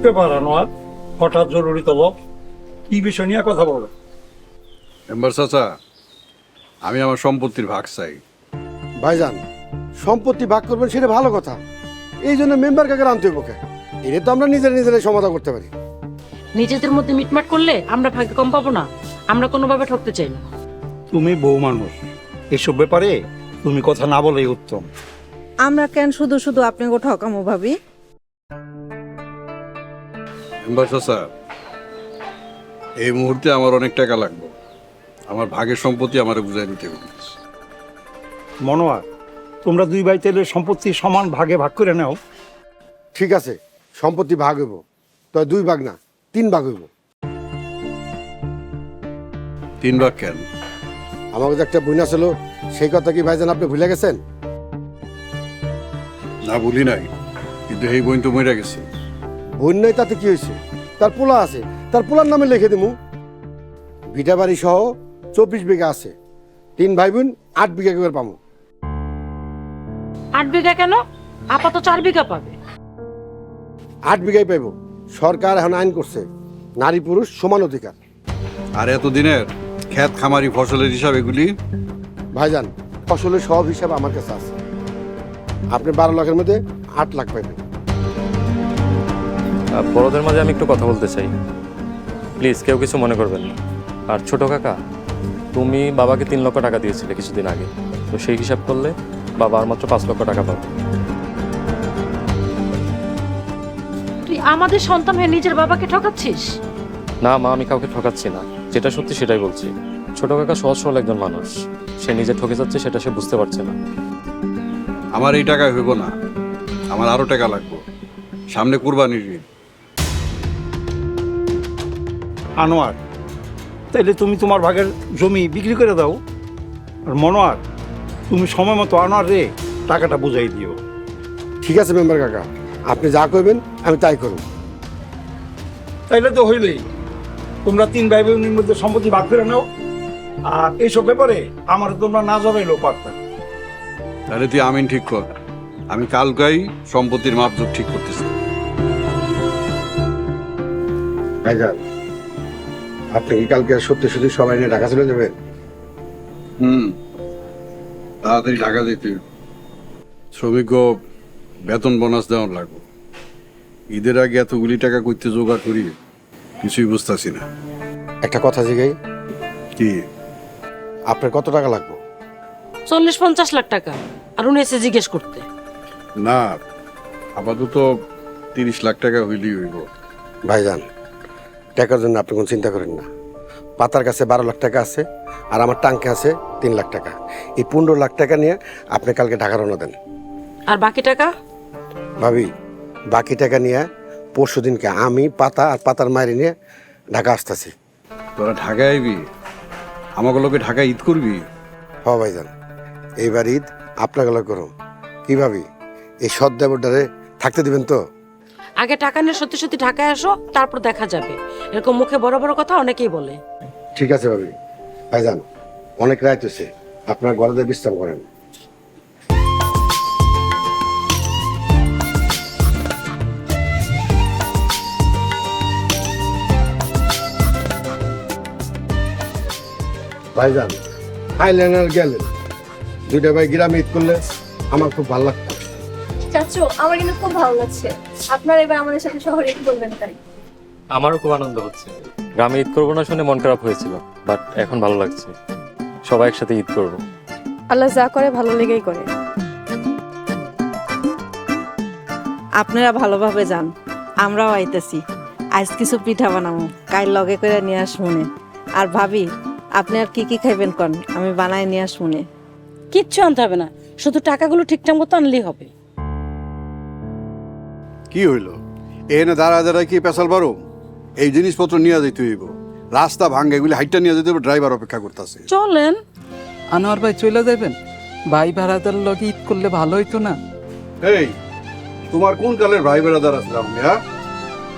ব্যাপার আনোয়ার? হঠাৎ জরুরি তলব, কি বিষয় নিয়ে কথা বলো? মেম্বার চাচা, আমি আমার সম্পত্তির ভাগ চাই। ভাইজান, সম্পত্তি ভাগ করবেন সেটা ভালো কথা, এই জন্য মেম্বার কাকে আনতে হইব কে? এটা তো আমরা নিজেরাই সমাধান করতে পারি। নিজেদের মধ্যে মিটমাট করলে আমরা ভাগ্যে কম পাবো না। আমরা কোনোভাবে ঠকতে চাই না। তুমি বউ মানুষ, এসব ব্যাপারে তুমি কথা না বলেই উত্তম। আমরা কেন শুধু শুধু আপনাকে ঠকামো ভাবি? মেম্বার চাচা, এই মুহূর্তে আমার অনেক টাকা লাগবে। আমার ভাগের সম্পত্তি আমার বুঝাই দিতে হবে। মনোয়ার, তোমরা দুই ভাই তেলে সম্পত্তি সমান ভাগে ভাগ করে নাও। ঠিক আছে, সম্পত্তি ভাগ হইব, তো 2 ভাগ না 3 ভাগ হইব। 3 ভাগ কেন? আমাকে যে একটা বইনা ছিল, সেই কথা কি ভাইজান আপনি ভুলে গেছেন? না, ভুলি নাই, কিন্তু এই বই তো মরে গেছে। বই নাই তাতে কি হয়েছে? তার পোলা আছে, তার পোলার নামে লিখে দিমু। ভিটা বাড়ি সহ 24 বিঘা আছে, 3 ভাই বোন 8 বিঘা করে পাবো। 8 বিঘা কেন? আপাতত 4 বিঘা পাবে। 8 বিঘাই পাইব। সরকার এখন আইন করছে নারী পুরুষ সমান অধিকার। আর এতদিনের ক্ষেত খামারি ফসলের হিসাব এগুলি? ভাইজান, ফসলের সব হিসাব আমার কাছে আছে। আপনি 12 লাখের মধ্যে 8 লাখ পাইবেন। বড়দের মাঝে আমি একটু কথা বলতে চাই, প্লিজ কেউ কিছু মনে করবেন না। আর ছোট কাকা, তুমি বাবাকে 3 লক্ষ টাকা দিয়েছিলে কিছুদিন আগে, তো সেই হিসাব করলে বাবা আর মাত্র 5 লক্ষ টাকা পাবে। তুই আমাদের সন্তান হয়ে নিজের বাবাকে ঠকাচ্ছিস? না মা, আমি কাউকে ঠকাচ্ছি না, যেটা সত্যি সেটাই বলছি। ছোট কাকা সহজ সরল একজন মানুষ, সে নিজে ঠকে যাচ্ছে সেটা সে বুঝতে পারছে না। আমার এই টাকায় হইব না, আমার আরো টাকা লাগবে। সামনে কুরবানির ঈদ। আনোয়ার, তাইলে তুমি তোমার ভাগের জমি বিক্রি করে দাও। আর মনোয়ার, তুমি সময় মতো আনোয়ার রে টাকাটা বুঝাই দিও। ঠিক আছে মেম্বার কাকা, আপনি যা করবেন আমি তাই করব। তাইলে তো হইলেই, তোমরা 3 ভাই বোনের মধ্যে সম্পত্তি ভাগ করে নাও। আর এইসব ব্যাপারে আমার তোমরা না জবাইলেও পারতাম। তাহলে তুই আমিন ঠিক কর, আমি কালকাই সম্পত্তির মাপজোক ঠিক করতেছি। ভাইজান, আপনি কি কালকে সত্যি সত্যি সবাই নিয়ে ঢাকা চলে যাবেন? তাড়াতাড়ি টাকা দিতে। শ্রমিক বেতন বোনাস দেওয়ার লাগবে। ঈদের আগে এতগুলি টাকা করতে জোগাড় করি, কিছুই বুঝতেছি না। একটা কথা জিগাই, কি? আপনার কত টাকা লাগবে? 40-50 লাখ টাকা। আর উনি এসে জিজ্ঞেস করতে। না, আপাতত 30 লাখ টাকা হইলেই হইব। ভাইজান, টাকার জন্য আপনি কোনো চিন্তা করেন না। পাতার কাছে 12 লাখ টাকা আছে, আর আমার টাঙ্কে আছে 3 লাখ টাকা। এই 15 লাখ টাকা নিয়ে আপনি কালকে ঢাকা রওনা দেন। আর বাকি টাকা? ভাবি, বাকি টাকা নিয়ে পরশু দিনকে আমি পাতা আর পাতার মায়ের নিয়ে ঢাকা আসতেছি। তোরা ঢাকায় আইবি? আমাকে লোকে ঢাকায় ঈদ করবি? হ ভাইজান, এইবার ঈদ আপনাকে করুন। কি ভাবি, এই সদ্দেবটারে থাকতে দিবেন তো? আগে টাকা নিয়ে সত্যি সত্যি ঢাকায় আসো, তারপর দেখা যাবে। এরকম মুখে বড় বড় কথা অনেকেই বলে। ঠিক আছে ভাবি। ভাইজান, অনেক রাত হয়েছে, আপনার ঘরে বিশ্রাম করেন। ভাইজান, আইলেন আর গেলেন, 2টা ভাই গ্রামে ঈদ করলে আমার খুব ভালো লাগতো। চাচু, আমার কিন্তু খুব ভালো লাগছে। আপনারা এবার আমাদের সাথে শহরে ঈদ করবেন তাই। আমারও খুব আনন্দ হচ্ছে। গ্রামে ঈদ করবো না শুনে মন খারাপ হয়েছিল, বাট এখন ভালো লাগছে। সবাই একসাথে ঈদ করবো। আল্লাহ যা করে ভালো লেগেই করে। আপনারা ভালোভাবে যান, আমরাও আইতেছি। আজ কিছু পিঠা বানাবো, কাল লগে করে নিয়ে আসবনে। আর ভাবি, আপনি আর কি কি খাইবেন কন, আমি বানাই নিয়ে আসবনে। কিচ্ছু আনতে হবে না, শুধু টাকাগুলো ঠিকঠাক মতো আনলেই হবে। কি হইল? এনে দাঁড়া কি পেশাল বারো? এই জিনিসপত্র নিয়ে যাইতে হইব। রাস্তা ভাঙ্গে এগুলি হাইটটা নিয়ে যেতে হবে, ড্রাইভার অপেক্ষা করতেছে। চলেন। আনোয়ার ভাই চলে যাবেন? ভাই ভাড়াদার লগে ঈদ করলে ভালো হইতো না? এই, তোমার কোন কালের ভাই বেড়াদার আসলাম?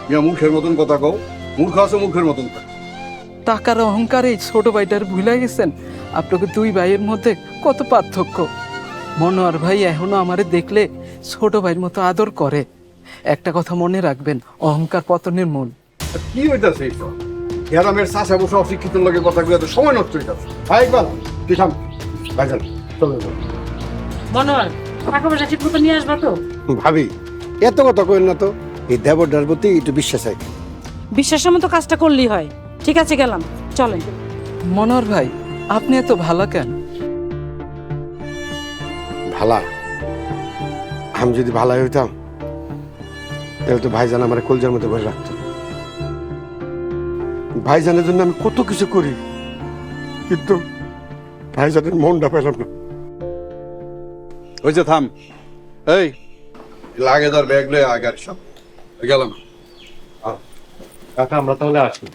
মিয়া মুখের মতন কথা কও, মূর্খ আছে মুখের মতন কথা। টাকার অহংকারে ছোট ভাইটার ভুলে গেছেন। আপনাকে 2 ভাইয়ের মধ্যে কত পার্থক্য। মনোয়ার ভাই এখনো আমারে দেখলে ছোট ভাইয়ের মতো আদর করে। একটা কথা মনে রাখবেন, অহংকার পতনের মূল। কি হইতাছে এই সব? গ্রামের চাষা বসে অশিক্ষিত লোকের কথা গুলো তো সময় নষ্ট হইতাছে। ভাই ইকবাল, তুই থাম। ভাইজান, চলো চলো। মনোয়ার টাকা পয়সা ঠিক মতো নিয়ে আসবা তো? ভাবি এত কথা কইন না তো, এই দেবরটার প্রতি একটু বিশ্বাস আছে। বিশ্বাসের মতো কাজটা করলেই হয়। ঠিক আছে, গেলাম, চলেন। মনোহর ভাই, আপনি এত ভালো কেন? ভালা, আমি যদি ভালাই হইতাম তাহলে তো ভাইজান আমার কলজার মধ্যে ভরে রাখতো। ভাইজানের জন্য আমি কত কিছু করি, কিন্তু ভাইজানের মনটা পেলাম না। হয়েছে, থাম। এই লাগে ধর ব্যাগ লয়ে আগার সব গেলাম। কাকা আমরা তাহলে আসি।